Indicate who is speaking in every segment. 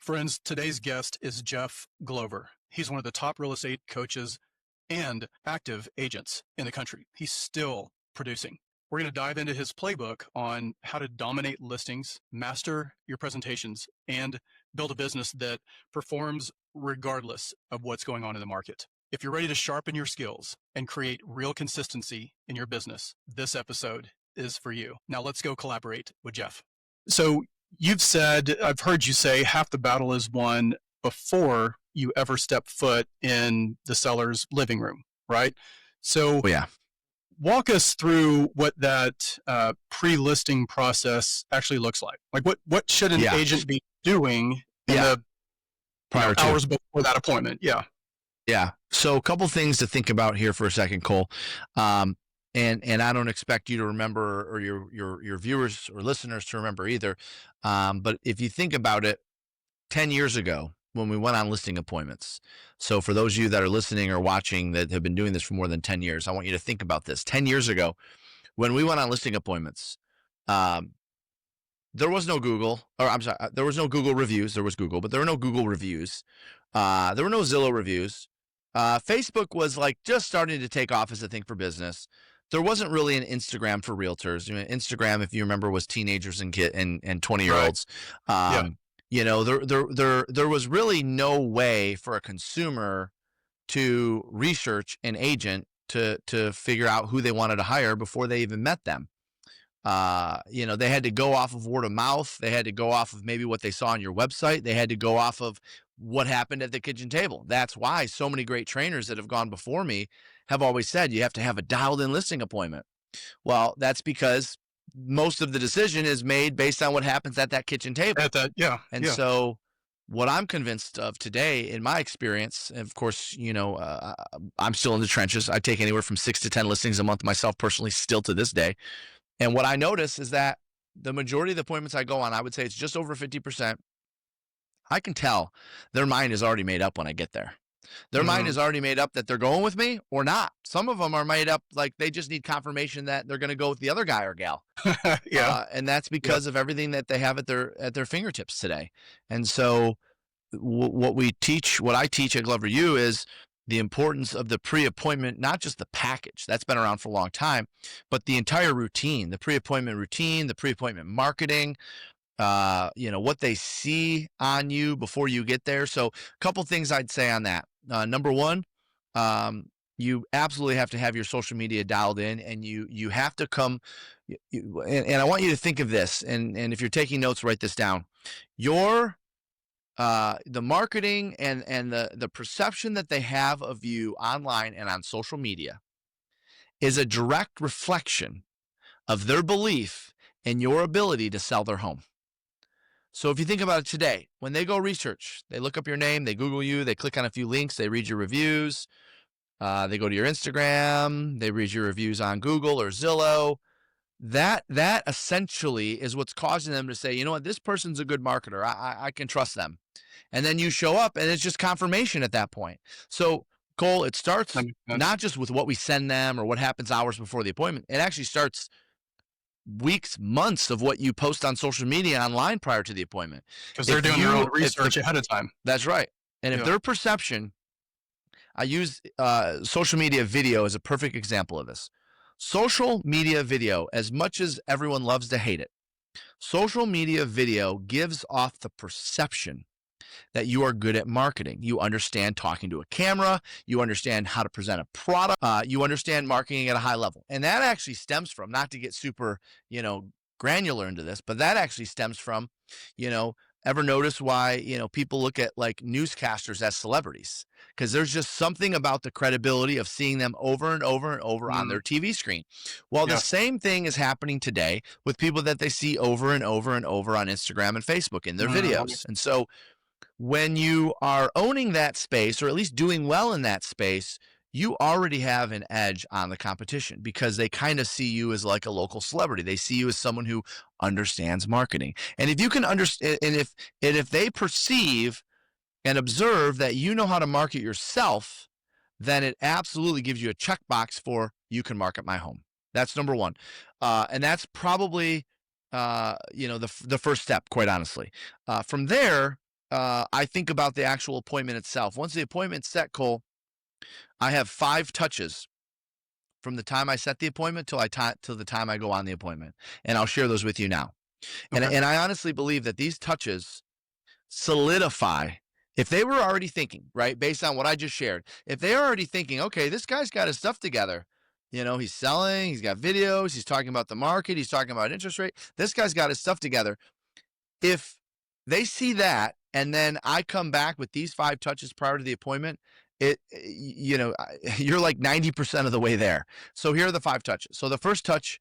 Speaker 1: Friends, today's guest is Jeff Glover. He's one of the top real estate coaches and active agents in the country. He's still producing. We're going to dive into his playbook on how to dominate listings, master your presentations, and build a business that performs regardless of what's going on in the market. If you're ready to sharpen your skills and create real consistency in your business, this episode is for you. Now let's go collaborate with Jeff. So you've said, I've heard you say, half the battle is won before you ever step foot in the seller's living room, right? So
Speaker 2: yeah.
Speaker 1: Walk us through what that pre-listing process actually looks like. Like what should an agent be doing in the hours before that appointment?
Speaker 2: Yeah. So a couple things to think about here for a second, Cole. And I don't expect you to remember, or your viewers or listeners to remember either. But if you think about it, 10 years ago, when we went on listing appointments. So for those of you that are listening or watching that have been doing this for more than 10 years, I want you to think about this. 10 years ago, when we went on listing appointments, there was no Google, or I'm sorry, there was no Google reviews. There was Google, but there were no Google reviews. There were no Zillow reviews. Facebook was like just starting to take off as a thing for business. There wasn't really an Instagram for realtors. Instagram, if you remember, was teenagers and 20-year-olds.
Speaker 1: Right.
Speaker 2: You know, there was really no way for a consumer to research an agent to figure out who they wanted to hire before they even met them. You know, they had to go off of word of mouth. They had to go off of maybe what they saw on your website. They had to go off of what happened at the kitchen table. That's why so many great trainers that have gone before me have always said you have to have a dialed-in listing appointment. Well, that's because most of the decision is made based on what happens at that kitchen table. So what I'm convinced of today, in my experience, and of course, you know, I'm still in the trenches. I take anywhere from 6 to 10 listings a month myself personally, still to this day. And what I notice is that the majority of the appointments I go on, I would say it's just over 50%. I can tell their mind is already made up when I get there. Their mind is already made up that they're going with me or not. Some of them are made up like they just need confirmation that they're going to go with the other guy or gal. And that's because of everything that they have at their fingertips today. And so what I teach at Glover U is the importance of the pre-appointment, not just the package that's been around for a long time, but the entire routine, the pre-appointment routine, the pre-appointment marketing, you know, what they see on you before you get there. So a couple things I'd say on that. Number one, you absolutely have to have your social media dialed in, and you have to come, and I want you to think of this, and if you're taking notes, write this down. The marketing and the perception that they have of you online and on social media is a direct reflection of their belief in your ability to sell their home. So if you think about it today, when they go research, they look up your name, they Google you, they click on a few links, they read your reviews, they go to your Instagram, they read your reviews on Google or Zillow. That essentially is what's causing them to say, you know what, this person's a good marketer. I can trust them. And then you show up and it's just confirmation at that point. So Cole, it starts not just with what we send them or what happens hours before the appointment. It actually starts weeks, months of what you post on social media online prior to the appointment.
Speaker 1: Because they're doing their own research ahead of time.
Speaker 2: That's right. And if their perception, I use social media video as a perfect example of this. Social media video, as much as everyone loves to hate it, social media video gives off the perception that you are good at marketing. You understand talking to a camera. You understand how to present a product. You understand marketing at a high level. And that actually stems from, not to get super, you know, granular into this, but that actually stems from, you know, ever notice why, you know, people look at like newscasters as celebrities? Because there's just something about the credibility of seeing them over and over and over on their TV screen. Well, the same thing is happening today with people that they see over and over and over on Instagram and Facebook in their videos. And so when you are owning that space, or at least doing well in that space, you already have an edge on the competition because they kind of see you as like a local celebrity. They see you as someone who understands marketing. And if you can understand, and if they perceive and observe that you know how to market yourself, then it absolutely gives you a checkbox for you can market my home. That's number one. And that's probably, you know, the first step, quite honestly. From there, I think about the actual appointment itself. Once the appointment's set, Cole, I have 5 touches from the time I set the appointment till the time I go on the appointment, and I'll share those with you now. And
Speaker 1: Okay.
Speaker 2: and I honestly believe that these touches solidify. If they were already thinking, right, based on what I just shared, if they're already thinking, okay, this guy's got his stuff together, he's selling, he's got videos, he's talking about the market, he's talking about interest rate, this guy's got his stuff together. If they see that, and then I come back with these 5 touches prior to the appointment, you're like 90% of the way there. So here are the 5 touches. So the first touch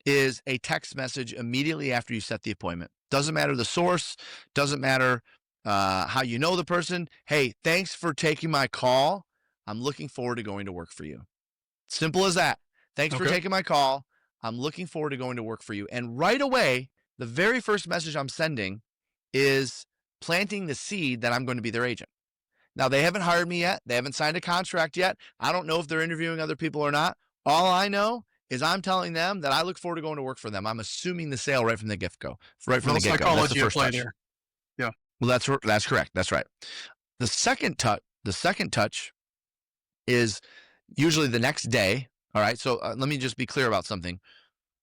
Speaker 2: is a text message immediately after you set the appointment. Doesn't matter the source, doesn't matter how you know the person. Hey, thanks for taking my call. I'm looking forward to going to work for you. Simple as that. Thanks for
Speaker 1: Okay.
Speaker 2: taking my call. I'm looking forward to going to work for you. And right away, the very first message I'm sending is planting the seed that I'm going to be their agent. Now, they haven't hired me yet. They haven't signed a contract yet. I don't know if they're interviewing other people or not. All I know is I'm telling them that I look forward to going to work for them. I'm assuming the sale right from the get-go. Right from the get-go. That's the
Speaker 1: Psychology at
Speaker 2: first
Speaker 1: play
Speaker 2: touch.
Speaker 1: there. Yeah.
Speaker 2: Well, that's correct. That's right. The second touch is usually the next day. All right. So let me just be clear about something.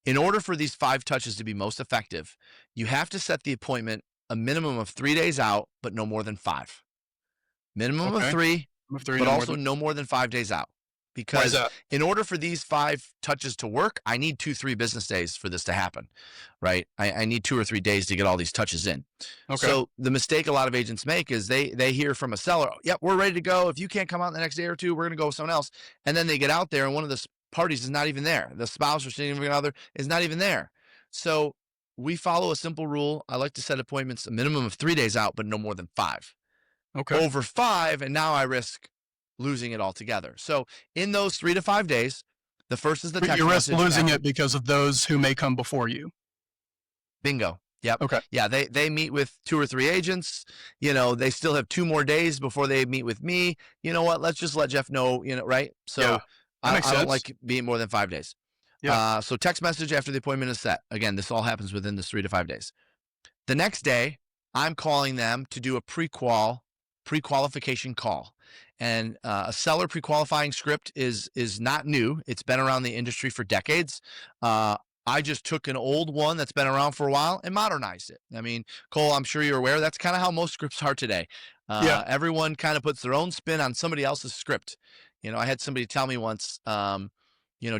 Speaker 2: In order for these 5 touches to be most effective, you have to set the appointment a minimum of 3 days out, but no more than 5. Minimum of
Speaker 1: Okay.
Speaker 2: 3,
Speaker 1: Move 3,
Speaker 2: but
Speaker 1: no more
Speaker 2: also
Speaker 1: than.
Speaker 2: no more than 5 days out.
Speaker 1: Why is
Speaker 2: Because
Speaker 1: that?
Speaker 2: in order for these 5 touches to work, I need 3 business days for this to happen, right? I need 2 or 3 days to get all these touches in.
Speaker 1: Okay.
Speaker 2: So the mistake a lot of agents make is they hear from a seller, yep, we're ready to go. If you can't come out in the next day or 2, we're going to go with someone else. And then they get out there and one of the parties is not even there. The spouse or significant other is not even there. So we follow a simple rule. I like to set appointments a minimum of 3 days out, but no more than 5.
Speaker 1: Okay.
Speaker 2: Over 5, and now I risk losing it altogether. So in those 3 to 5 days, the first is the
Speaker 1: But
Speaker 2: text
Speaker 1: you risk
Speaker 2: message.
Speaker 1: losing it because of those who may come before you.
Speaker 2: Bingo. Yep.
Speaker 1: Okay.
Speaker 2: Yeah, they meet with 2 or 3 agents. They still have 2 more days before they meet with me. You know what? Let's just let Jeff know, right? So
Speaker 1: Yeah. That makes
Speaker 2: I don't
Speaker 1: sense.
Speaker 2: like being more than 5 days.
Speaker 1: Yeah.
Speaker 2: So text message after the appointment is set. Again, this all happens within this 3 to 5 days. The next day, I'm calling them to do a pre-qualification call. And a seller pre-qualifying script is not new. It's been around the industry for decades. I just took an old one that's been around for a while and modernized it. I mean, Cole, I'm sure you're aware that's kind of how most scripts are today.
Speaker 1: Yeah.
Speaker 2: Everyone kind of puts their own spin on somebody else's script. I had somebody tell me once,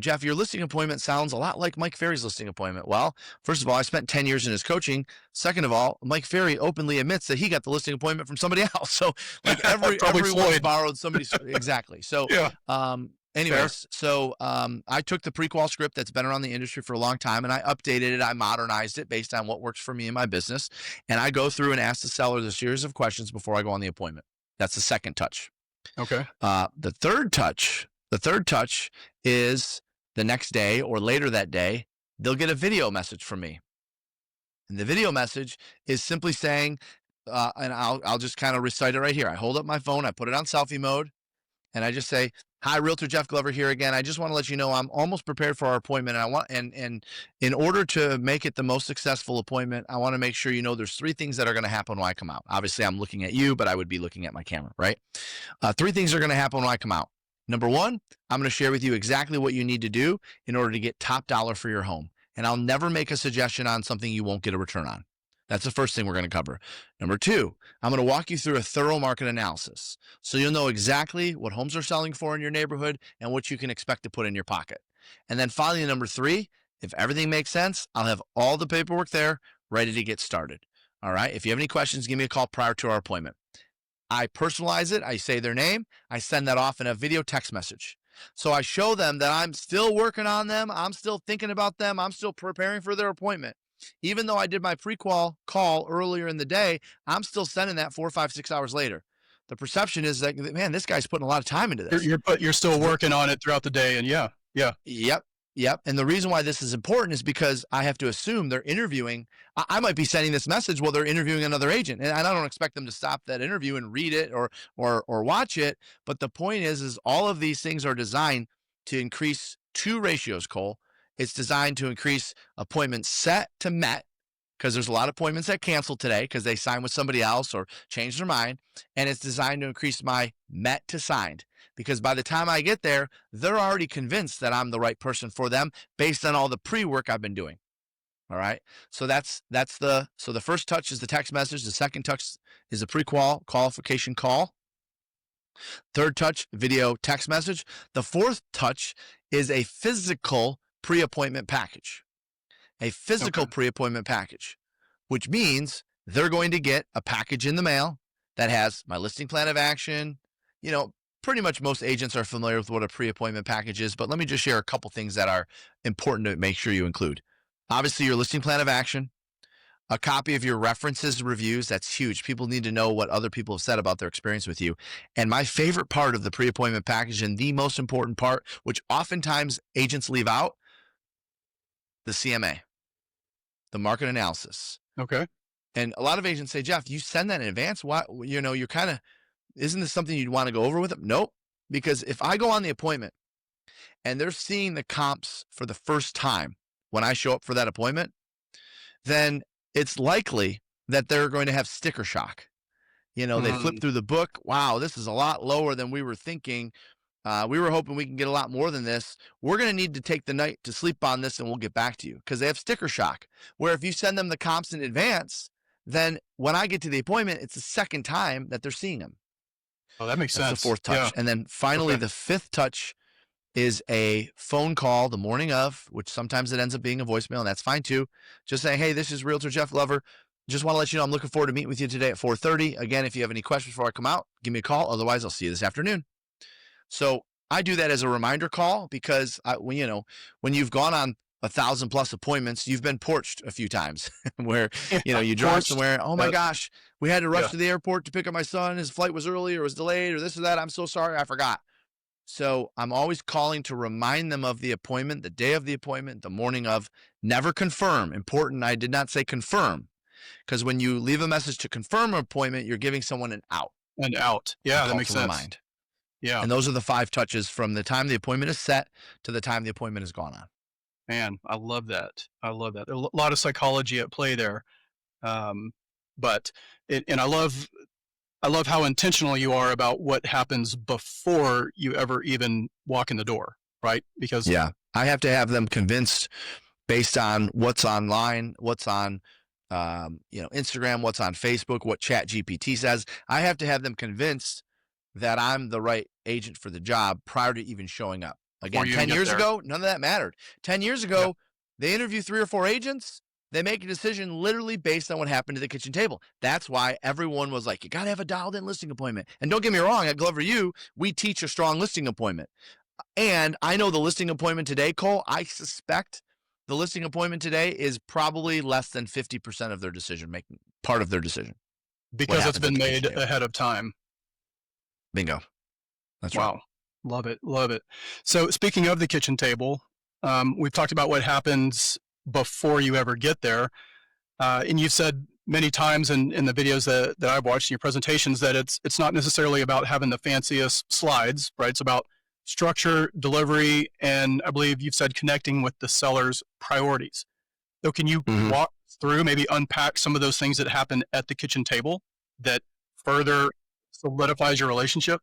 Speaker 2: Jeff, your listing appointment sounds a lot like Mike Ferry's listing appointment. Well, first of all, I spent 10 years in his coaching. Second of all, Mike Ferry openly admits that he got the listing appointment from somebody else. So like
Speaker 1: Probably
Speaker 2: everyone's
Speaker 1: Floyd.
Speaker 2: borrowed somebody's exactly. So
Speaker 1: Yeah.
Speaker 2: anyways, so I took the pre-qual script that's been around the industry for a long time and I updated it. I modernized it based on what works for me in my business. And I go through and ask the sellers a series of questions before I go on the appointment. That's the second touch.
Speaker 1: Okay.
Speaker 2: The third touch is the next day or later that day, they'll get a video message from me. And the video message is simply saying, and I'll just kind of recite it right here. I hold up my phone, I put it on selfie mode, and I just say, "Hi, Realtor Jeff Glover here again. I just want to let you know I'm almost prepared for our appointment. And in order to make it the most successful appointment, I want to make sure you know there's 3 things that are going to happen when I come out. Obviously, I'm looking at you, but I would be looking at my camera, right? 3 things are going to happen when I come out. Number 1, I'm going to share with you exactly what you need to do in order to get top dollar for your home. And I'll never make a suggestion on something you won't get a return on. That's the first thing we're going to cover. Number 2, I'm going to walk you through a thorough market analysis. So you'll know exactly what homes are selling for in your neighborhood and what you can expect to put in your pocket. And then finally, number 3, if everything makes sense, I'll have all the paperwork there ready to get started. All right. If you have any questions, give me a call prior to our appointment. I personalize it. I say their name. I send that off in a video text message. So I show them that I'm still working on them. I'm still thinking about them. I'm still preparing for their appointment. Even though I did my pre-qual call earlier in the day, I'm still sending that 4, 5, 6 hours later. The perception is that, man, this guy's putting a lot of time into this.
Speaker 1: You're still working on it throughout the day. And yeah.
Speaker 2: Yep. And the reason why this is important is because I have to assume they're interviewing. I might be sending this message while they're interviewing another agent, and I don't expect them to stop that interview and read it or watch it. But the point is all of these things are designed to increase 2 ratios, Cole. It's designed to increase appointments set to met, because there's a lot of appointments that cancel today because they sign with somebody else or change their mind. And it's designed to increase my met to signed, because by the time I get there, they're already convinced that I'm the right person for them based on all the pre-work I've been doing. All right. So the first touch is the text message. The second touch is a qualification call. Third touch, video text message. The fourth touch is a physical pre-appointment package. A physical pre-appointment package, which means they're going to get a package in the mail that has my listing plan of action. Pretty much most agents are familiar with what a pre-appointment package is, but let me just share a couple things that are important to make sure you include. Obviously, your listing plan of action, a copy of your references, reviews. That's huge. People need to know what other people have said about their experience with you. And my favorite part of the pre-appointment package, and the most important part, which oftentimes agents leave out, the CMA, the market analysis.
Speaker 1: Okay.
Speaker 2: And a lot of agents say, Jeff, you send that in advance. Why? You're kind of, isn't this something you'd want to go over with them? Nope. Because if I go on the appointment and they're seeing the comps for the first time when I show up for that appointment, then it's likely that they're going to have sticker shock. They flip through the book. Wow, this is a lot lower than we were thinking. We were hoping we can get a lot more than this. We're going to need to take the night to sleep on this and we'll get back to you, because they have sticker shock. Where if you send them the comps in advance, then when I get to the appointment, it's the second time that they're seeing them.
Speaker 1: Oh, that makes sense.
Speaker 2: That's the fourth touch. Yeah. And then finally, the fifth touch is a phone call the morning of, which sometimes it ends up being a voicemail, and that's fine too. Just saying, hey, this is Realtor Jeff Glover. Just want to let you know I'm looking forward to meeting with you today at 4:30. Again, if you have any questions before I come out, give me a call. Otherwise, I'll see you this afternoon. So I do that as a reminder call because when you've gone on 1,000+ appointments, you've been porched a few times where, you drive somewhere. Oh my gosh, we had to rush to the airport to pick up my son. His flight was early or was delayed or this or that. I'm so sorry. I forgot. So I'm always calling to remind them of the appointment, the day of the appointment, the morning of. Never confirm. Important. I did not say confirm, because when you leave a message to confirm an appointment, you're giving someone an out.
Speaker 1: An out. Yeah, that makes sense. Remind. Yeah.
Speaker 2: And those are the 5 touches from the time the appointment is set to the time the appointment has gone on.
Speaker 1: Man, I love that. There's a lot of psychology at play there. And I love how intentional you are about what happens before you ever even walk in the door, right? Because
Speaker 2: I have to have them convinced based on what's online, what's on Instagram, what's on Facebook, what ChatGPT says. I have to have them convinced that I'm the right agent for the job prior to even showing up. Again, 10 years ago, none of that mattered. 10 years ago, they interview 3 or 4 agents. They make a decision literally based on what happened to the kitchen table. That's why everyone was like, you got to have a dialed in listing appointment. And don't get me wrong, at Glover U, we teach a strong listing appointment. And I know the listing appointment today, Cole, I suspect the listing appointment today is probably less than 50% of their decision making, part of their decision.
Speaker 1: Because it's been made ahead of time.
Speaker 2: Bingo. That's
Speaker 1: wow.
Speaker 2: Right.
Speaker 1: Love it. Love it. So speaking of the kitchen table, we've talked about what happens before you ever get there. And you've said many times in the videos that I've watched in your presentations that it's not necessarily about having the fanciest slides, right? It's about structure, delivery, and I believe you've said connecting with the seller's priorities. So can you walk through, maybe unpack some of those things that happen at the kitchen table that further solidifies your relationship?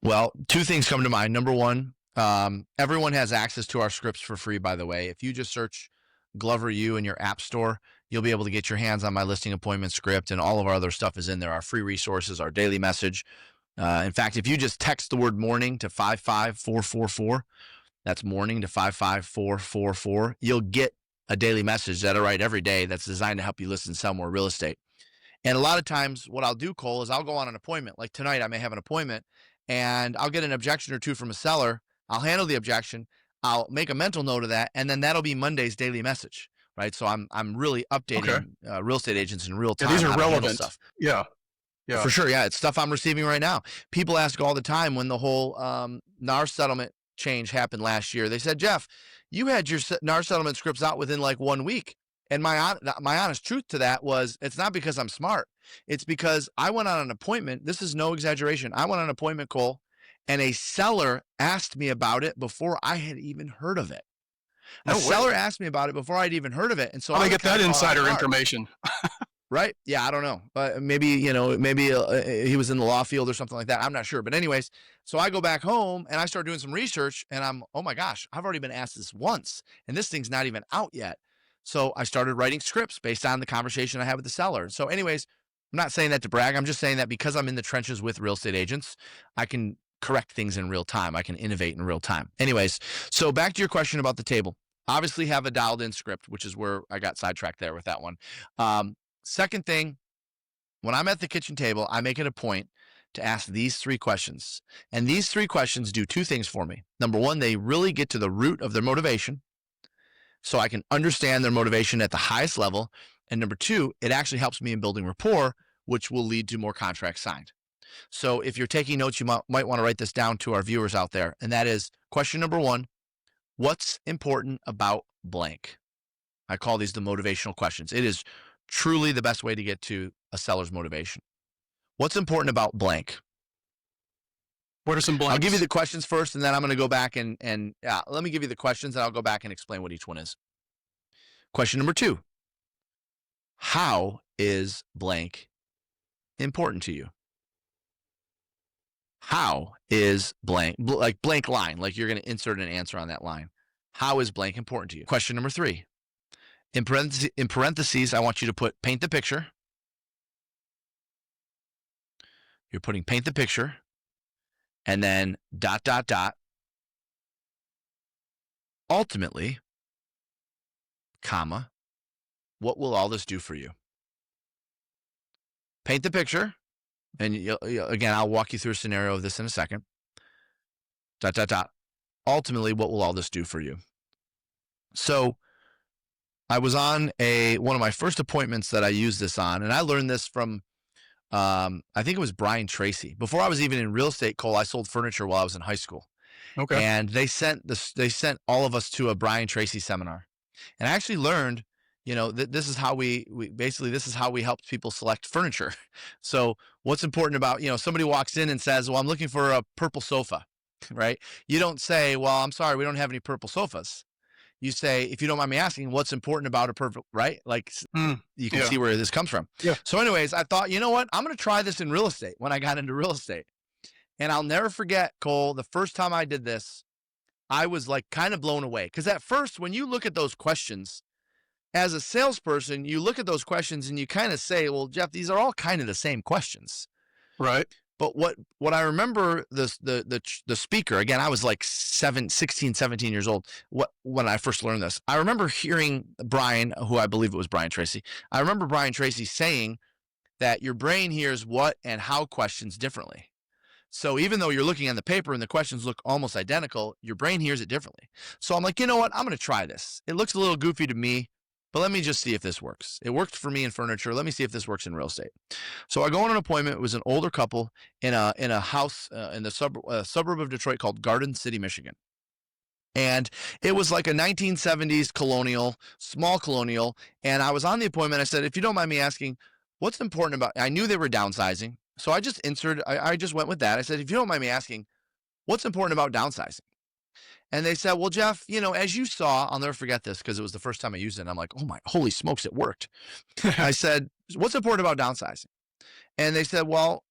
Speaker 2: Well, 2 things come to mind. Number one, everyone has access to our scripts for free, by the way. If you just search Glover U in your app store, you'll be able to get your hands on my listing appointment script, and all of our other stuff is in there. Our free resources, our daily message. In fact, if you just text the word morning to 55444, that's morning to 55444, you'll get a daily message that I write every day that's designed to help you list and sell more real estate. And a lot of times what I'll do, Cole, is I'll go on an appointment. Like tonight, I may have an appointment and I'll get an objection or 2 from a seller. I'll handle the objection. I'll make a mental note of that. And then that'll be Monday's daily message, right? So I'm really updating real estate agents in real time.
Speaker 1: Yeah, these are relevant stuff. Yeah.
Speaker 2: For sure. Yeah. It's stuff I'm receiving right now. People ask all the time when the whole NAR settlement change happened last year. They said, Jeff, you had your NAR settlement scripts out within like 1 week. And my honest truth to that was, it's not because I'm smart. It's because I went on an appointment. This is no exaggeration. I went on an appointment, Cole, and a seller asked me about it before I had even heard of it. A
Speaker 1: No way.
Speaker 2: seller asked me about it before I'd even heard of it. And so
Speaker 1: How
Speaker 2: I
Speaker 1: they
Speaker 2: was
Speaker 1: get
Speaker 2: kind
Speaker 1: that
Speaker 2: of caught off
Speaker 1: insider
Speaker 2: guard.
Speaker 1: information?
Speaker 2: Right? Yeah, I don't know. Maybe, he was in the law field or something like that. I'm not sure. But anyways, so I go back home and I start doing some research and oh my gosh, I've already been asked this once and this thing's not even out yet. So I started writing scripts based on the conversation I had with the seller. So anyways, I'm not saying that to brag. I'm just saying that because I'm in the trenches with real estate agents, I can correct things in real time. I can innovate in real time. Anyways, so back to your question about the table. Obviously have a dialed in script, which is where I got sidetracked there with that one. Second thing, when I'm at the kitchen table, I make it a point to ask these 3 questions. And these 3 questions do 2 things for me. Number 1, they really get to the root of their motivation so I can understand their motivation at the highest level. And number 2, it actually helps me in building rapport, which will lead to more contracts signed. So if you're taking notes, you might want to write this down to our viewers out there. And that is question number 1, what's important about blank? I call these the motivational questions. It is truly the best way to get to a seller's motivation. What's important about blank?
Speaker 1: What are some blanks?
Speaker 2: I'll give you the questions first, and then I'm going to go back and let me give you the questions, and I'll go back and explain what each one is. Question number 2, how is blank important to you? How is blank, like blank line, like you're going to insert an answer on that line. How is blank important to you? Question number 3, in parentheses, I want you to put paint the picture. You're putting paint the picture and then ... Ultimately, comma, what will all this do for you? Paint the picture. And again, I'll walk you through a scenario of this in a second. ... Ultimately, what will all this do for you? So I was on one of my first appointments that I used this on, and I learned this from, I think it was Brian Tracy. Before I was even in real estate, Cole, I sold furniture while I was in high school.
Speaker 1: Okay.
Speaker 2: And they sent all of us to a Brian Tracy seminar. And I actually learned, this is how this is how we helped people select furniture. So what's important about, somebody walks in and says, well, I'm looking for a purple sofa, right? You don't say, well, I'm sorry, we don't have any purple sofas. You say, if you don't mind me asking, what's important about a purple, right? Like you can see where this comes from.
Speaker 1: Yeah.
Speaker 2: So anyways, I thought, you know what? I'm going to try this in real estate when I got into real estate. And I'll never forget, Cole, the first time I did this, I was like kind of blown away. Because at first, when you look at those questions, as a salesperson, you look at those questions and you kind of say, well, Jeff, these are all kind of the same questions.
Speaker 1: Right.
Speaker 2: But what I remember, the speaker, again, I was like 16, 17 years old when I first learned this. I remember hearing Brian, who I believe it was Brian Tracy. I remember Brian Tracy saying that your brain hears what and how questions differently. So even though you're looking on the paper and the questions look almost identical, your brain hears it differently. So I'm like, you know what? I'm going to try this. It looks a little goofy to me, but let me just see if this works. It worked for me in furniture. Let me see if this works in real estate. So I go on an appointment. It was an older couple in a house in the suburb of Detroit called Garden City, Michigan. And it was like a 1970s colonial, small colonial. And I was on the appointment. I said, if you don't mind me asking, what's important about, I knew they were downsizing. So I just I just went with that. I said, if you don't mind me asking, what's important about downsizing? And they said, well, Jeff, as you saw, I'll never forget this because it was the first time I used it. And I'm like, oh my, holy smokes, it worked. I said, what's important about downsizing? And they said, well,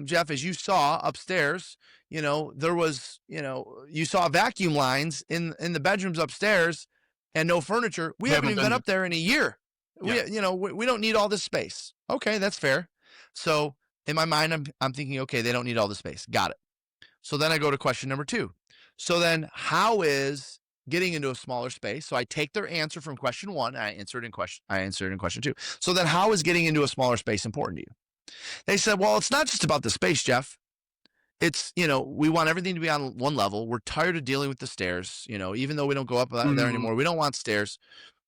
Speaker 2: Jeff, as you saw upstairs, there was, you saw vacuum lines in the bedrooms upstairs and no furniture. We haven't even been up there in a year. Yeah. We don't need all this space. Okay, that's fair. So in my mind, I'm thinking, okay, they don't need all the space. Got it. So then I go to question number 2. So then how is getting into a smaller space? So I take their answer from question 1 and I insert in question 2. So then how is getting into a smaller space important to you? They said, well, it's not just about the space, Jeff. It's, we want everything to be on one level. We're tired of dealing with the stairs, even though we don't go up there anymore. We don't want stairs.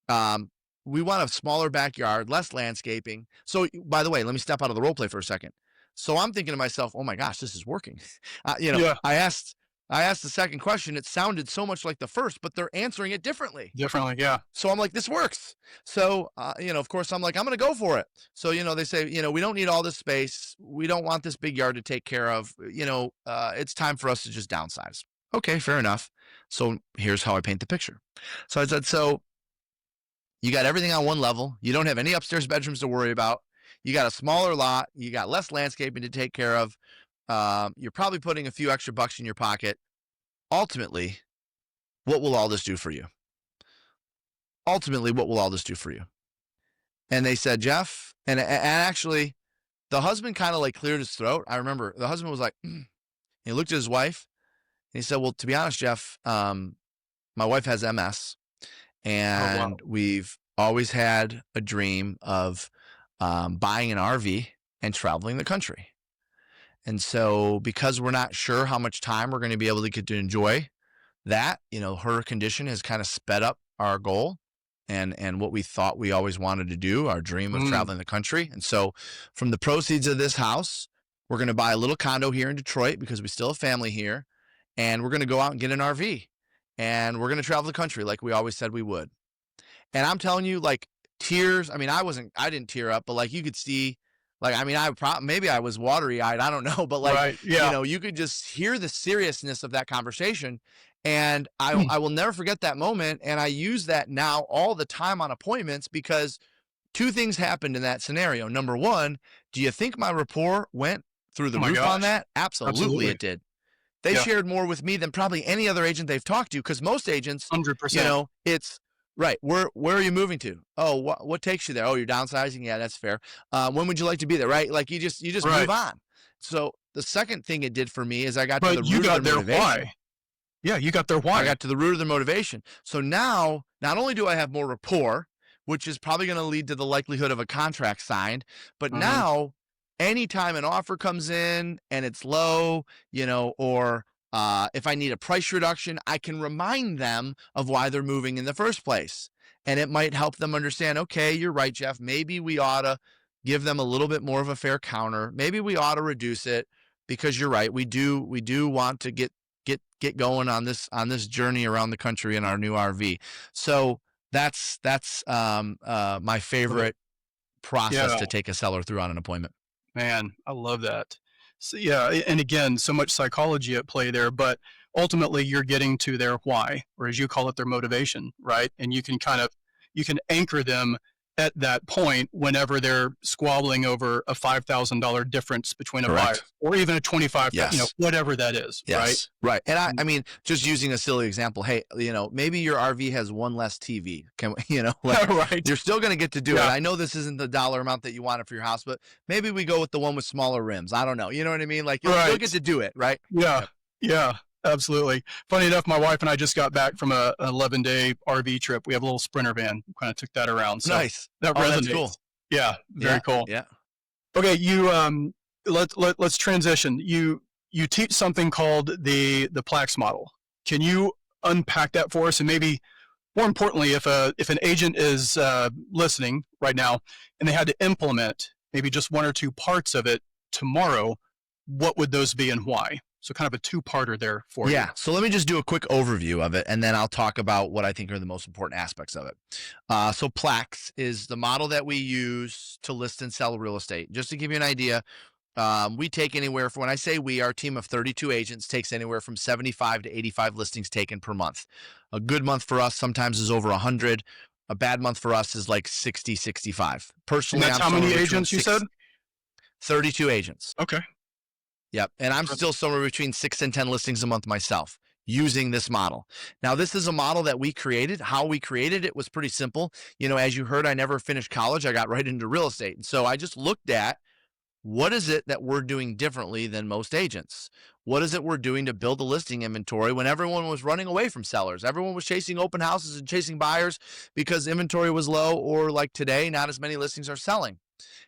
Speaker 2: We want a smaller backyard, less landscaping. So by the way, let me step out of the role play for a second. So I'm thinking to myself, oh my gosh, this is working. I asked the second question. It sounded so much like the first, but they're answering it differently.
Speaker 1: Yeah.
Speaker 2: So I'm like, this works. So, of course, I'm like, I'm going to go for it. So, they say, we don't need all this space. We don't want this big yard to take care of. It's time for us to just downsize. Okay, fair enough. So here's how I paint the picture. So I said, so you got everything on one level. You don't have any upstairs bedrooms to worry about. You got a smaller lot. You got less landscaping to take care of. You're probably putting a few extra bucks in your pocket. Ultimately, what will all this do for you? Ultimately, what will all this do for you? And they said, Jeff, and actually, the husband kind of like cleared his throat. I remember the husband was like, he looked at his wife and he said, well, to be honest, Jeff, my wife has MS,
Speaker 1: Oh, wow.
Speaker 2: and we've always had a dream of buying an RV and traveling the country. And so, because we're not sure how much time we're going to be able to get to enjoy that, her condition has kind of sped up our goal and what we thought we always wanted to do, our dream of
Speaker 1: Mm.
Speaker 2: traveling the country. And so, from the proceeds of this house, we're going to buy a little condo here in Detroit because we still have family here, and we're going to go out and get an RV, and we're going to travel the country like we always said we would. And I'm telling you, like, tears. I mean, I didn't tear up, but like you could see, like, I mean, maybe I was watery eyed. I don't know, but like,
Speaker 1: Right. Yeah.
Speaker 2: you could just hear the seriousness of that conversation. And
Speaker 1: Mm.
Speaker 2: I will never forget that moment. And I use that now all the time on appointments because two things happened in that scenario. Number one, do you think my rapport went through
Speaker 1: Oh
Speaker 2: the
Speaker 1: my
Speaker 2: roof on
Speaker 1: gosh.
Speaker 2: that? Absolutely,
Speaker 1: Absolutely.
Speaker 2: it did. They
Speaker 1: Yeah.
Speaker 2: shared more with me than probably any other agent they've talked to, because most agents,
Speaker 1: 100%.
Speaker 2: it's right. Where are you moving to? Oh, what takes you there? Oh, you're downsizing. Yeah, that's fair. When would you like to be there? Right? Like you just move
Speaker 1: Right.
Speaker 2: on. So the second thing it did for me is I got to
Speaker 1: But
Speaker 2: the
Speaker 1: you
Speaker 2: root of their
Speaker 1: got their
Speaker 2: motivation.
Speaker 1: why. Yeah. You got their
Speaker 2: I
Speaker 1: why.
Speaker 2: got to the root of their motivation. So now, not only do I have more rapport, which is probably going to lead to the likelihood of a contract signed, but
Speaker 1: Hmm.
Speaker 2: now anytime an offer comes in and it's low, or if I need a price reduction, I can remind them of why they're moving in the first place. And it might help them understand, okay, you're right, Jeff. Maybe we ought to give them a little bit more of a fair counter. Maybe we ought to reduce it because you're right. We do want to get going on this journey around the country in our new RV. So that's my
Speaker 1: Love it.
Speaker 2: favorite process
Speaker 1: Yeah.
Speaker 2: to take a seller through on an appointment.
Speaker 1: Man, I love that. So, yeah, and again, so much psychology at play there, but ultimately you're getting to their why, or as you call it, their motivation, right? And you can anchor them at that point whenever they're squabbling over a $5,000 difference between a buyer
Speaker 2: Correct.
Speaker 1: or even a 25,
Speaker 2: Yes.
Speaker 1: whatever that is, right?
Speaker 2: Yes. Right. And I,
Speaker 1: Mm.
Speaker 2: I mean, just using a silly example, hey, maybe your RV has one less TV. Can we, like
Speaker 1: Right.
Speaker 2: you're still going to get to do it.
Speaker 1: Yeah.
Speaker 2: I know this isn't the dollar amount that you wanted for your house, but maybe we go with the one with smaller rims. I don't know. You know what I mean? Like you'll still get
Speaker 1: Right.
Speaker 2: to do it. Right.
Speaker 1: Yeah.
Speaker 2: Yep.
Speaker 1: Yeah. Absolutely. Funny enough, my wife and I just got back from an 11-day RV trip. We have a little Sprinter van. Kind of took that around, so
Speaker 2: Nice.
Speaker 1: that
Speaker 2: Oh, that's cool.
Speaker 1: resonates. Yeah, very
Speaker 2: Yeah.
Speaker 1: cool.
Speaker 2: Yeah.
Speaker 1: Okay, let's transition. You teach something called the Plax model. Can you unpack that for us? And maybe more importantly, if an agent is listening right now and they had to implement maybe just one or two parts of it tomorrow, what would those be and why? So kind of a two-parter there for you.
Speaker 2: Yeah. So let me just do a quick overview of it, and then I'll talk about what I think are the most important aspects of it. So Plax is the model that we use to list and sell real estate. Just to give you an idea, we take anywhere from, when I say we, our team of 32 agents takes anywhere from 75 to 85 listings taken per month. A good month for us sometimes is over 100. A bad month for us is like 60, 65.
Speaker 1: And
Speaker 2: Personally,
Speaker 1: that's
Speaker 2: I'm
Speaker 1: how
Speaker 2: somewhere
Speaker 1: many
Speaker 2: between
Speaker 1: agents you said?
Speaker 2: 32 agents.
Speaker 1: Okay.
Speaker 2: Yep. And I'm
Speaker 1: Impressive.
Speaker 2: still somewhere between 6 and 10 listings a month myself using this model. Now, this is a model that we created. How we created it was pretty simple. As you heard, I never finished college. I got right into real estate. And so I just looked at, what is it that we're doing differently than most agents? What is it we're doing to build a listing inventory when everyone was running away from sellers? Everyone was chasing open houses and chasing buyers because inventory was low, or like today, not as many listings are selling.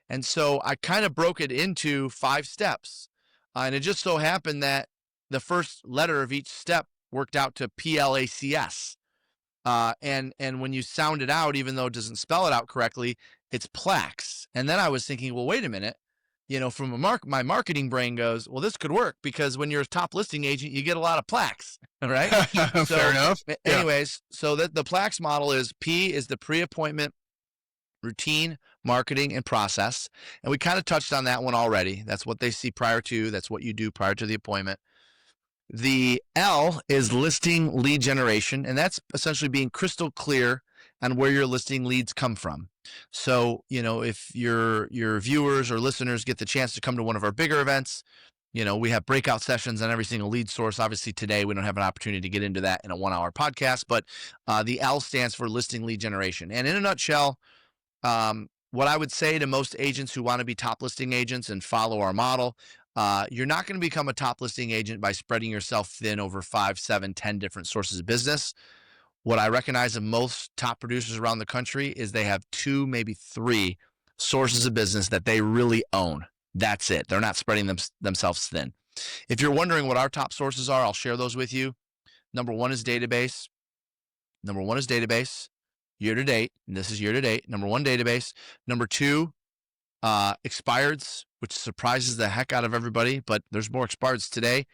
Speaker 2: And so I kind of broke it into 5 steps. And it just so happened that the first letter of each step worked out to PLACS. And when you sound it out, even though it doesn't spell it out correctly, it's Plax. And then I was thinking, well, wait a minute. From my marketing brain goes, well, this could work because when you're a top listing agent, you get a lot of plaques, right?
Speaker 1: Fair
Speaker 2: So,
Speaker 1: enough. Yeah.
Speaker 2: anyways, so that the Plax model is P is the pre-appointment routine, marketing, and process. And we kind of touched on that one already. That's what they see prior to. That's what you do prior to the appointment. The L is listing lead generation, and that's essentially being crystal clear on where your listing leads come from. So, if your viewers or listeners get the chance to come to one of our bigger events, we have breakout sessions on every single lead source. Obviously, today we don't have an opportunity to get into that in a 1-hour podcast, but the L stands for listing lead generation. And in a nutshell, what I would say to most agents who want to be top listing agents and follow our model, you're not going to become a top listing agent by spreading yourself thin over 5, 7, 10 different sources of business. What I recognize of most top producers around the country is they have 2, maybe 3 sources of business that they really own. That's it. They're not spreading themselves thin. If you're wondering what our top sources are, I'll share those with you. Number one is database. Year to date. And this is year to date. Number one, database. Number 2, expireds, which surprises the heck out of everybody, but there's more expireds today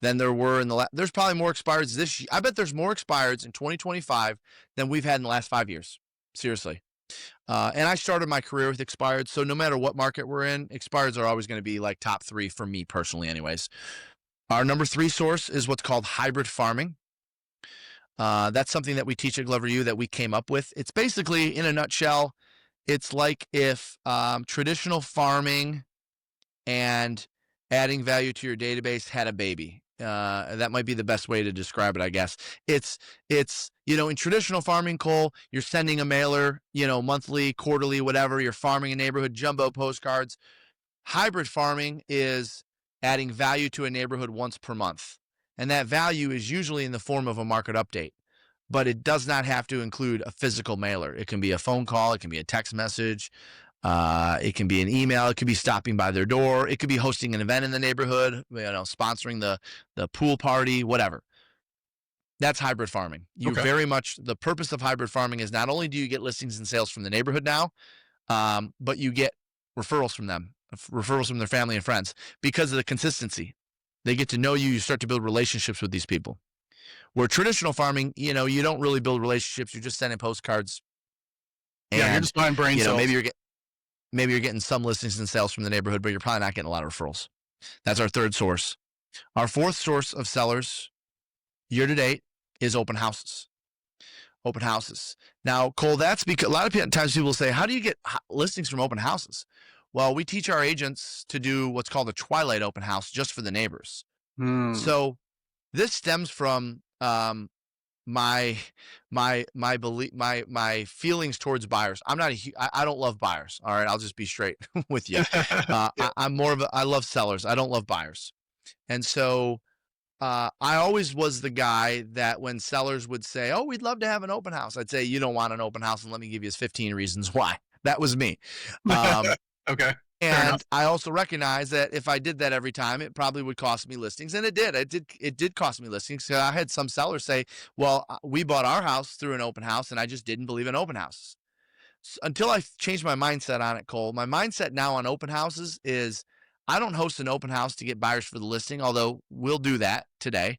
Speaker 2: than there were in the there's probably more expireds this year. I bet there's more expireds in 2025 than we've had in the last 5 years. Seriously. And I started my career with expireds, so no matter what market we're in, expireds are always going to be like top 3 for me personally anyways. Our number 3 source is what's called hybrid farming. That's something that we teach at Glover U that we came up with. It's basically, in a nutshell, it's like if traditional farming and adding value to your database had a baby. That might be the best way to describe it, I guess. It's in traditional farming, Cole, you're sending a mailer, monthly, quarterly, whatever. You're farming a neighborhood, jumbo postcards. Hybrid farming is adding value to a neighborhood once per month. And that value is usually in the form of a market update. But it does not have to include a physical mailer. It can be a phone call. It can be a text message. It can be an email. It could be stopping by their door. It could be hosting an event in the neighborhood, sponsoring the pool party, whatever. That's hybrid farming. The purpose of hybrid farming is not only do you get listings and sales from the neighborhood now, but you get referrals from them, referrals from their family and friends because of the consistency. They get to know you. You start to build relationships with these people. Where traditional farming, you don't really build relationships. You're just sending postcards.
Speaker 1: And, you're just buying brain cells.
Speaker 2: Maybe you're getting some listings and sales from the neighborhood, but you're probably not getting a lot of referrals. That's our 3rd source. Our 4th source of sellers year to date is open houses. Open houses. Now, Cole, that's because a lot of times people say, how do you get listings from open houses? Well, we teach our agents to do what's called a twilight open house just for the neighbors. So this stems from my belief, my feelings towards buyers. I don't love buyers. All right. I'll just be straight with you. I love sellers. I don't love buyers. And so, I always was the guy that when sellers would say, oh, we'd love to have an open house, I'd say, you don't want an open house. And let me give you 15 reasons why. That was me.
Speaker 1: Okay.
Speaker 2: And I also recognize that if I did that every time, it probably would cost me listings. And it did. It did cost me listings. So I had some sellers say, well, we bought our house through an open house and I just didn't believe in open houses. So until I changed my mindset on it, Cole, my mindset now on open houses is I don't host an open house to get buyers for the listing, although we'll do that today.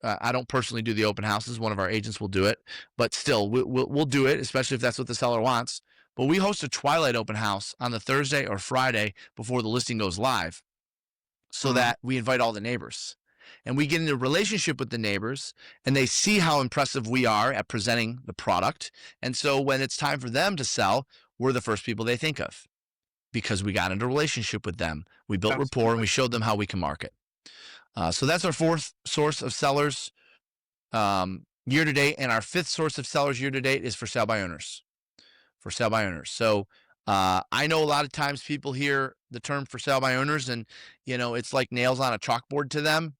Speaker 2: I don't personally do the open houses. One of our agents will do it, but still we'll do it, especially if that's what the seller wants. But we host a twilight open house on the Thursday or Friday before the listing goes live so that we invite all the neighbors. And we get into a relationship with the neighbors and they see how impressive we are at presenting the product. And so when it's time for them to sell, we're the first people they think of because we got into a relationship with them. We built rapport and we showed them how we can market. So that's our 4th source of sellers year to date. And our 5th source of sellers year to date is for sale by owners. So I know a lot of times people hear the term for sale by owners and, it's like nails on a chalkboard to them.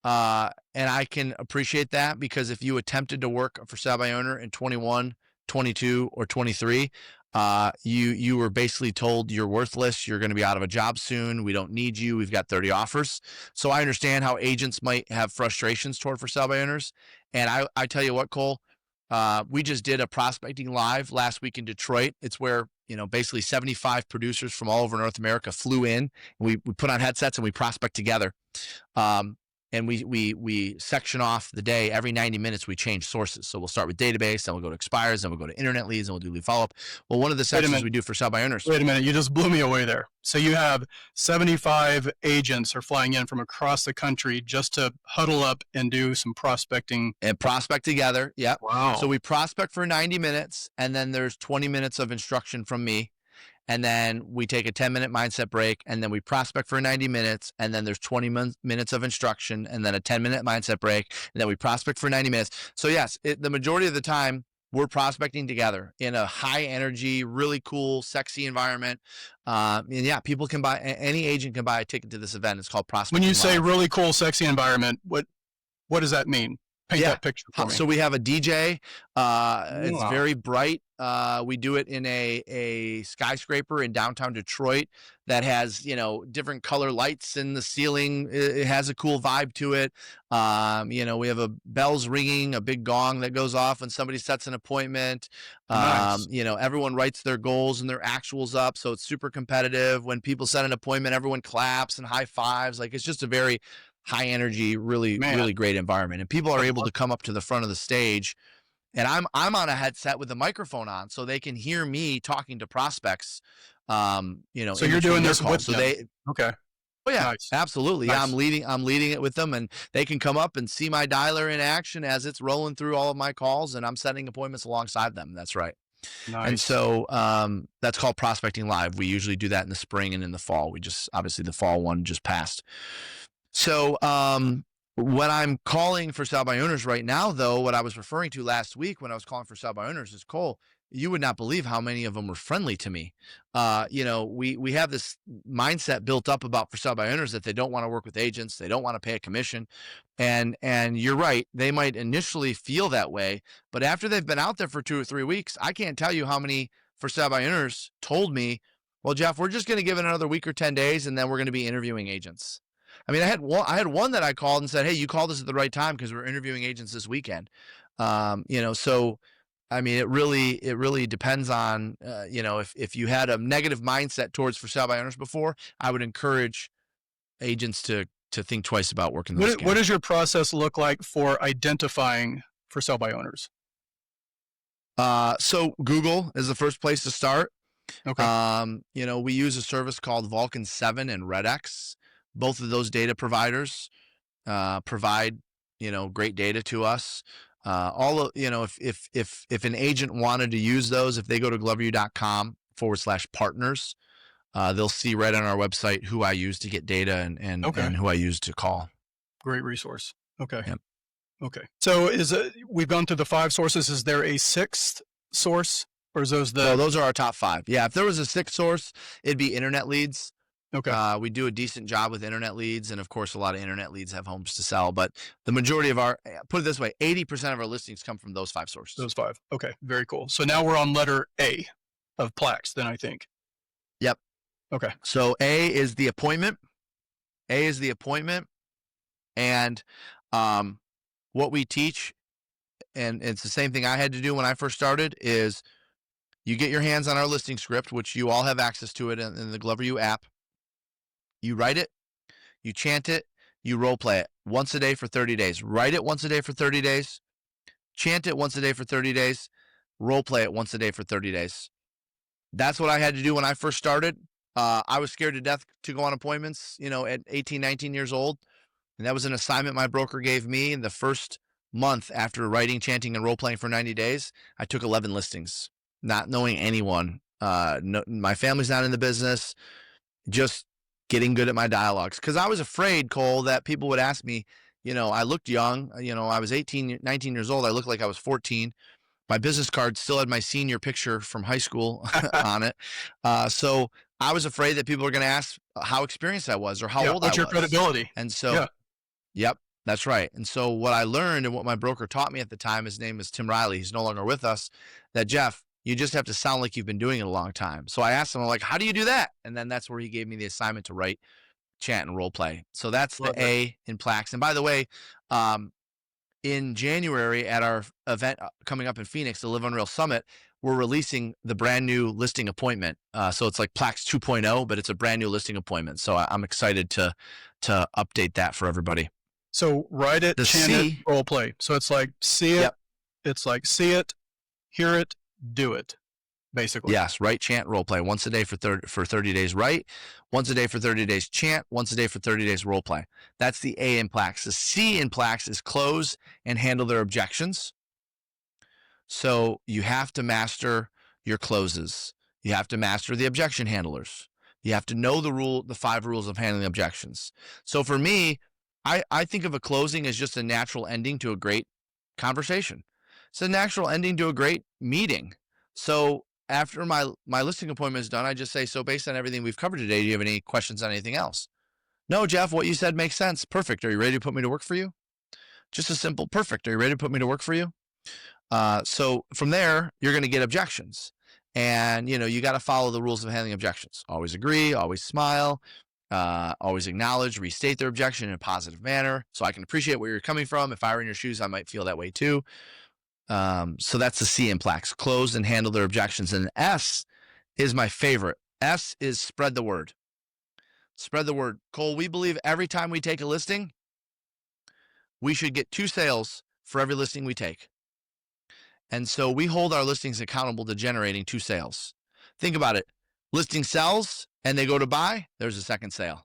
Speaker 2: And I can appreciate that because if you attempted to work for sale by owner in 21, 22, or 23, you were basically told you're worthless. You're going to be out of a job soon. We don't need you. We've got 30 offers. So I understand how agents might have frustrations toward for sale by owners. And I tell you what, Cole, we just did a prospecting live last week in Detroit. It's where, basically 75 producers from all over North America flew in. We put on headsets and we prospect together. And and we section off the day. Every 90 minutes, we change sources. So we'll start with database, then we'll go to expires, then we'll go to internet leads, and we'll do lead follow-up. Well, one of the sections we do for sell by owners.
Speaker 1: Wait a minute. You just blew me away there. So you have 75 agents are flying in from across the country just to huddle up and do some prospecting.
Speaker 2: And prospect together. Yep.
Speaker 1: Wow.
Speaker 2: So we prospect for 90 minutes, and then there's 20 minutes of instruction from me. And then we take a 10-minute mindset break, and then we prospect for 90 minutes, and then there's 20 minutes of instruction, and then a 10-minute mindset break, and then we prospect for 90 minutes. So yes, the majority of the time, we're prospecting together in a high energy, really cool, sexy environment. And yeah, people can buy, any agent can buy a ticket to this event. It's called Prospecting
Speaker 1: When you
Speaker 2: Live.
Speaker 1: say really cool, sexy environment, what does that mean? Paint that picture for me.
Speaker 2: So we have a DJ. It's very bright. We do it in a skyscraper in downtown Detroit that has, different color lights in the ceiling. It has a cool vibe to it. We have bells ringing, a big gong that goes off when somebody sets an appointment.
Speaker 1: Nice.
Speaker 2: Everyone writes their goals and their actuals up. So it's super competitive. When people set an appointment, everyone claps and high fives. Like, it's just a very high energy, really great environment. And people are able to come up to the front of the stage, and I'm on a headset with a microphone on, so they can hear me talking to prospects.
Speaker 1: So you're doing this with them. Okay.
Speaker 2: Oh yeah,
Speaker 1: nice.
Speaker 2: Absolutely.
Speaker 1: Nice.
Speaker 2: Yeah, I'm leading it with them, and they can come up and see my dialer in action as it's rolling through all of my calls, and I'm setting appointments alongside them. That's right.
Speaker 1: Nice.
Speaker 2: And so that's called Prospecting Live. We usually do that in the spring and in the fall. Obviously the fall one just passed. So when I'm calling for sell by owners right now, though, what I was referring to last week when I was calling for sell by owners is, Cole, you would not believe how many of them were friendly to me. We have this mindset built up about for sell by owners that they don't want to work with agents. They don't want to pay a commission. And you're right. They might initially feel that way, but after they've been out there for 2 or 3 weeks, I can't tell you how many for sell by owners told me, well, Jeff, we're just going to give it another week or 10 days, and then we're going to be interviewing agents. I mean, I had one that I called and said, hey, you called us at the right time because we're interviewing agents this weekend. So, I mean, it really depends on, if you had a negative mindset towards for sale by owners before, I would encourage agents to think twice about working those.
Speaker 1: What does your process look like for identifying for sale by owners?
Speaker 2: So Google is the first place to start.
Speaker 1: Okay.
Speaker 2: We use a service called Vulcan 7 and RedX. Both of those data providers provide, great data to us. If an agent wanted to use those, if they go to gloverview.com/partners, they'll see right on our website who I use to get data and who I use to call.
Speaker 1: Great resource. Okay.
Speaker 2: Yep.
Speaker 1: Okay. So we've gone through the 5 sources. Is there a 6th source, or is those
Speaker 2: those are our top 5. Yeah. If there was a 6th source, it'd be internet leads.
Speaker 1: Okay.
Speaker 2: We do a decent job with internet leads, and of course, a lot of internet leads have homes to sell. But the majority of put it this way, 80% of our listings come from those 5 sources.
Speaker 1: Those 5. Okay, very cool. So now we're on letter A of Plax, then I think.
Speaker 2: Yep.
Speaker 1: Okay.
Speaker 2: So A is the appointment. And what we teach, and it's the same thing I had to do when I first started, is you get your hands on our listing script, which you all have access to it in the GloverView app. You write it, you chant it, you role play it once a day for 30 days. Write it once a day for 30 days. Chant it once a day for 30 days. Role play it once a day for 30 days. That's what I had to do when I first started. I was scared to death to go on appointments, at 18, 19 years old. And that was an assignment my broker gave me. In the first month after writing, chanting, and role playing for 90 days, I took 11 listings, not knowing anyone. My family's not in the business, just getting good at my dialogues. Because I was afraid, Cole, that people would ask me, I looked young. I was 18, 19 years old. I looked like I was 14. My business card still had my senior picture from high school on it. So I was afraid that people were going to ask how experienced I was or how old I was.
Speaker 1: What's your credibility?
Speaker 2: And so, Yep, that's right. And so what I learned and what my broker taught me at the time, his name is Tim Riley. He's no longer with us. That, Jeff, you just have to sound like you've been doing it a long time. So I asked him, I'm like, how do you do that? And then that's where he gave me the assignment to write, chant, and role play. So that's the A in Plax. And by the way, in January at our event coming up in Phoenix, the Live Unreal Summit, we're releasing the brand new listing appointment. So it's like Plax 2.0, but it's a brand new listing appointment. So I'm excited to update that for everybody.
Speaker 1: So write it,
Speaker 2: The
Speaker 1: chant it,
Speaker 2: C,
Speaker 1: role play. So it's like see it.
Speaker 2: yep,
Speaker 1: It's like see it, hear it, do it, basically.
Speaker 2: yes, write, chant, role play. Once a day for 30 days, write. Once a day for 30 days, chant. Once a day for 30 days, role play. That's the A in Plax. The C in Plax is close and handle their objections. So you have to master your closes. You have to master the objection handlers. You have to know the 5 rules of handling objections. So for me, I think of a closing as just a natural ending to a great conversation. It's a natural ending to a great meeting. So after my listing appointment is done, I just say, so based on everything we've covered today, do you have any questions on anything else? No, Jeff, what you said makes sense. Perfect. Are you ready to put me to work for you? Just a simple perfect. Are you ready to put me to work for you? So from there, you're going to get objections. And, you got to follow the rules of handling objections. Always agree, always smile, always acknowledge, restate their objection in a positive manner. So I can appreciate where you're coming from. If I were in your shoes, I might feel that way too. So that's the C in Plax, close and handle their objections. And S is my favorite. S is spread the word. Spread the word. Cole, we believe every time we take a listing, we should get 2 sales for every listing we take. And so we hold our listings accountable to generating 2 sales. Think about it. Listing sells and they go to buy, there's a second sale.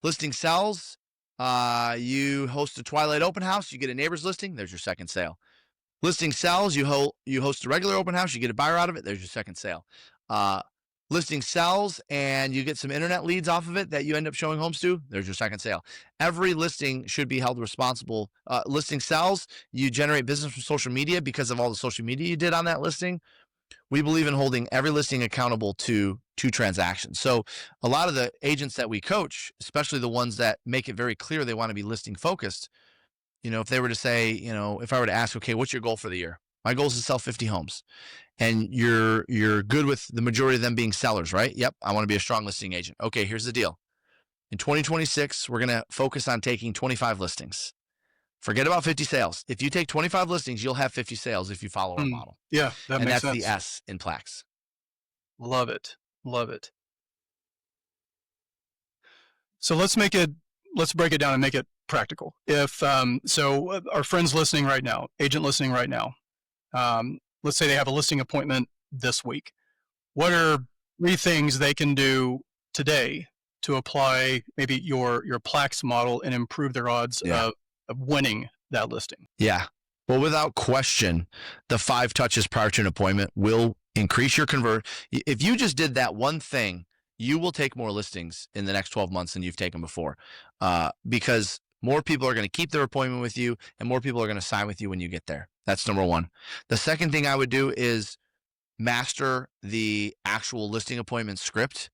Speaker 2: Listing sells, you host a Twilight open house, you get a neighbor's listing, there's your second sale. Listing sells, you host a regular open house, you get a buyer out of it, there's your second sale. Listing sells and you get some internet leads off of it that you end up showing homes to, there's your second sale. Every listing should be held responsible. Listing sells, you generate business from social media because of all the social media you did on that listing. We believe in holding every listing accountable to 2 transactions. So a lot of the agents that we coach, especially the ones that make it very clear they want to be listing focused, if they were to say, if I were to ask, okay, what's your goal for the year? My goal is to sell 50 homes. And you're good with the majority of them being sellers, right? Yep, I want to be a strong listing agent. Okay, here's the deal. In 2026, we're going to focus on taking 25 listings. Forget about 50 sales. If you take 25 listings, you'll have 50 sales if you follow our model.
Speaker 1: Yeah, that
Speaker 2: And
Speaker 1: makes
Speaker 2: that's
Speaker 1: sense.
Speaker 2: the S in Plax.
Speaker 1: Love it. Love it. So let's break it down and make it practical. If our friends listening right now, agent listening right now, let's say they have a listing appointment this week. What are 3 things they can do today to apply maybe your Plax model and improve their odds of winning that listing?
Speaker 2: Yeah. Well, without question, the 5 touches prior to an appointment will increase your convert. If you just did that one thing, you will take more listings in the next 12 months than you've taken before, because more people are going to keep their appointment with you and more people are going to sign with you when you get there. That's number 1. The second thing I would do is master the actual listing appointment script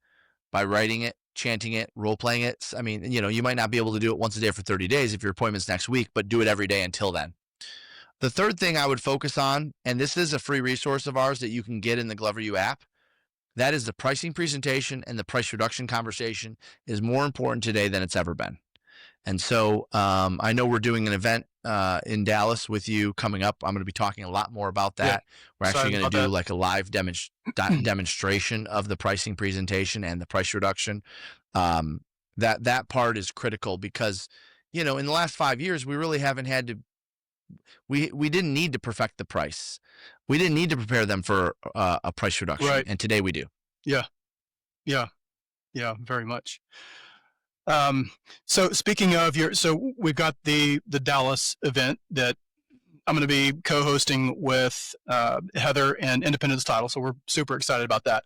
Speaker 2: by writing it, chanting it, role playing it. I mean, you might not be able to do it once a day for 30 days if your appointment's next week, but do it every day until then. The third thing I would focus on, and this is a free resource of ours that you can get in the GloverU app, that is the pricing presentation, and the price reduction conversation is more important today than it's ever been. And so I know we're doing an event in Dallas with you coming up. I'm going to be talking a lot more about that.
Speaker 1: Yeah,
Speaker 2: we're actually going to do
Speaker 1: that.
Speaker 2: like a live demonstration of the pricing presentation and the price reduction. That part is critical because, in the last 5 years, we really haven't had to, we didn't need to perfect the price. We didn't need to prepare them for a price reduction.
Speaker 1: Right.
Speaker 2: And today we do.
Speaker 1: Yeah, very much. So speaking of so we've got the Dallas event that I'm going to be co-hosting with Heather and Independence Title, so we're super excited about that.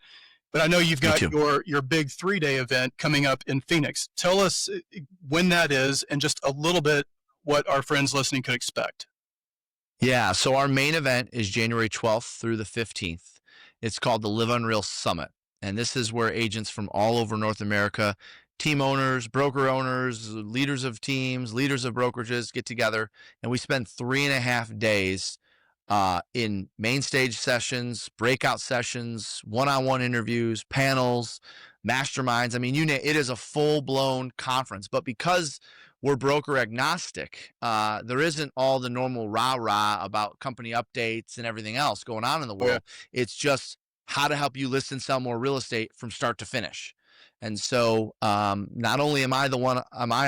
Speaker 1: But I know you've got your big 3-day event coming up in Phoenix. Tell us when that is and just a little bit what our friends listening could expect.
Speaker 2: Yeah, so our main event is January 12th through the 15th. It's called the Live Unreal Summit. And this is where agents from all over North America, team owners, broker owners, leaders of teams, leaders of brokerages get together. And we spend 3.5 days in main stage sessions, breakout sessions, one-on-one interviews, panels, masterminds. I mean, it is a full-blown conference. But because we're broker agnostic, there isn't all the normal rah-rah about company updates and everything else going on in the world. It's just how to help you list and sell more real estate from start to finish. And so not only am I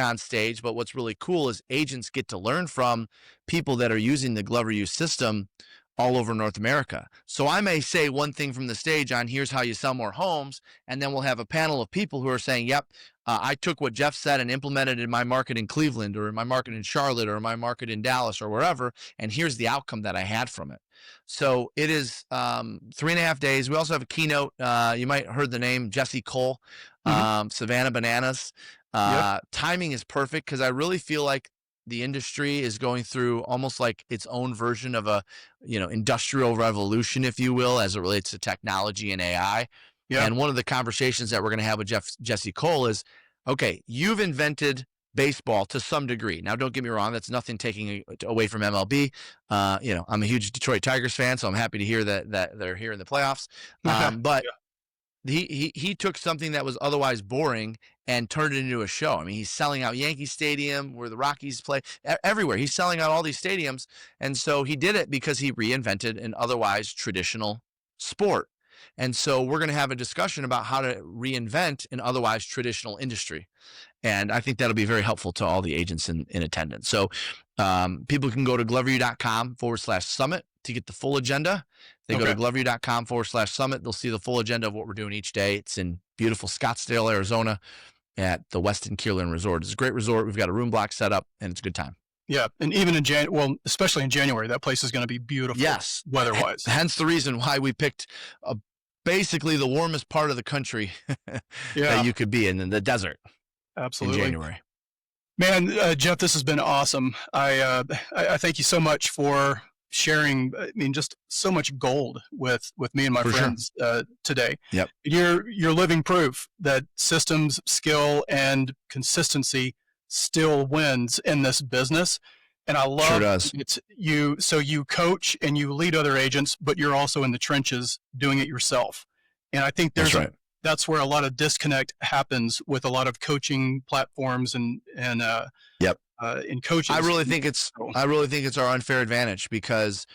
Speaker 2: on stage, but what's really cool is agents get to learn from people that are using the Glover U system all over North America. So I may say one thing from the stage on here's how you sell more homes, and then we'll have a panel of people who are saying, yep, I took what Jeff said and implemented it in my market in Cleveland or in my market in Charlotte or my market in Dallas or wherever, and here's the outcome that I had from it. So it is 3.5 days. We also have a keynote. You might have heard the name Jesse Cole,
Speaker 1: Hmm.
Speaker 2: Savannah Bananas.
Speaker 1: Yep.
Speaker 2: Timing is perfect because I really feel like the industry is going through almost like its own version of a, industrial revolution, if you will, as it relates to technology and AI.
Speaker 1: Yeah.
Speaker 2: And one of the conversations that we're going to have with Jesse Cole is, okay, you've invented baseball to some degree. Now, don't get me wrong; that's nothing taking away from MLB. I'm a huge Detroit Tigers fan, so I'm happy to hear that they're here in the playoffs. But
Speaker 1: Yeah.
Speaker 2: he took something that was otherwise boring and turned it into a show. I mean, he's selling out Yankee Stadium where the Rockies play everywhere. He's selling out all these stadiums. And so he did it because he reinvented an otherwise traditional sport. And so we're going to have a discussion about how to reinvent an otherwise traditional industry. And I think that'll be very helpful to all the agents in attendance. So people can go to gloveru.com/summit to get the full agenda. They go to gloveru.com/summit. They'll see the full agenda of what we're doing each day. It's in beautiful Scottsdale, Arizona at the Westin Kierland Resort. It's a great resort. We've got a room block set up, and it's a good time.
Speaker 1: Yeah. And even in especially in January, that place is going to be beautiful.
Speaker 2: Yes.
Speaker 1: Weather-wise.
Speaker 2: Hence the reason why we picked basically the warmest part of the country that you could be in the desert.
Speaker 1: Absolutely.
Speaker 2: In January.
Speaker 1: Man, Jeff, this has been awesome. I thank you so much for sharing. I mean, just so much gold with me and my friends today.
Speaker 2: Yep.
Speaker 1: You're living proof that systems, skill, and consistency still wins in this business. And I love it's you. So you coach and you lead other agents, but you're also in the trenches doing it yourself. And I think that's where a lot of disconnect happens with a lot of coaching platforms and in coaches.
Speaker 2: I really think it's our unfair advantage because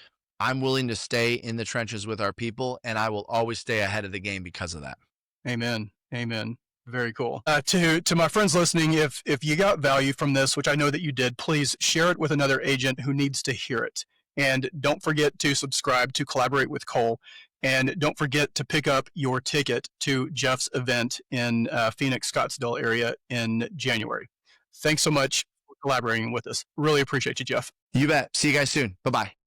Speaker 2: I'm willing to stay in the trenches with our people, and I will always stay ahead of the game because of that.
Speaker 1: Amen. Amen. Very cool. To my friends listening, if you got value from this, which I know that you did, please share it with another agent who needs to hear it. And don't forget to subscribe to Collaborate with Cole. And don't forget to pick up your ticket to Jeff's event in Phoenix, Scottsdale area in January. Thanks so much for collaborating with us. Really appreciate you, Jeff.
Speaker 2: You bet. See you guys soon. Bye-bye.